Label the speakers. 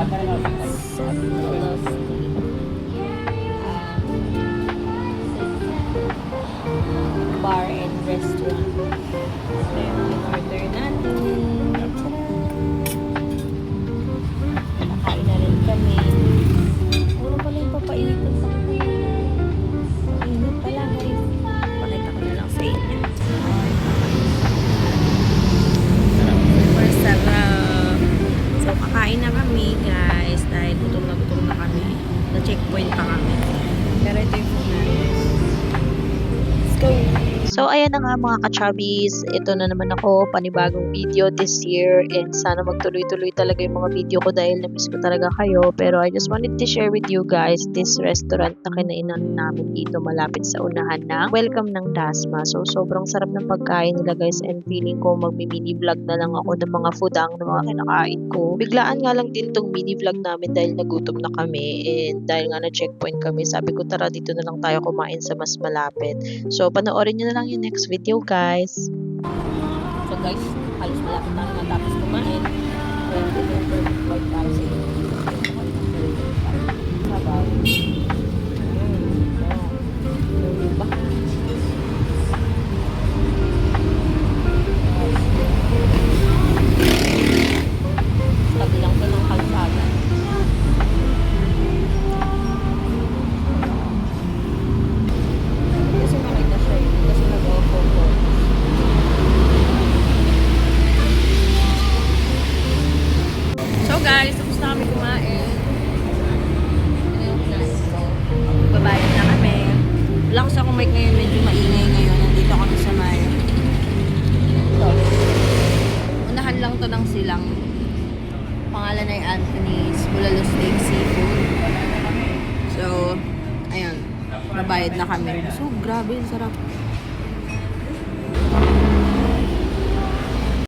Speaker 1: Bar and restaurant. Ito yung in-order natin. Nakain na rin kami. Ano pala yung papainitin sa kita? Init pala guys. Pakita ko na lang sa inyo. Super sarap. So kakain na kami guys dahil gutom na kami. Na-checkpoint pa kami. Pero ito yung food natin. Let's go!
Speaker 2: So, ayan na nga mga ka-chubbies. Ito na naman ako, panibagong video this year. And sana magtuloy-tuloy talaga yung mga video ko dahil na-miss ko talaga kayo. Pero I just wanted to share with you guys this restaurant na kinainan namin dito malapit sa unahan ng Welcome ng Dasma. So, sobrang sarap ng pagkain nila guys. And feeling ko magmi-mini vlog na lang ako ng mga foodang ng mga kinakain ko. Biglaan nga lang din tong mini vlog namin dahil nagutom na kami. And dahil nga na-checkpoint kami, sabi ko tara dito na lang tayo kumain sa mas malapit. So, panoorin nyo na lang yung next video guys.
Speaker 1: So guys, halos malapit na matapos kumain. Kaya ito yung perfect pagkain sa inyo. Sabaw. Diba? Tabi lang ito ng kalsada. Kasi makita siya yun. Kasi nag-o-photo. So guys, tapos na kami kumain. Babayad na kami. Wala ko sa mic ngayon. Medyo maingay ngayon. Nandito kami sa may unahan lang to ng silang. Pangalan ay Anthony's Bulalo Steak Seafood. So, ayun. Babayad na kami. So, grabe. Sarap.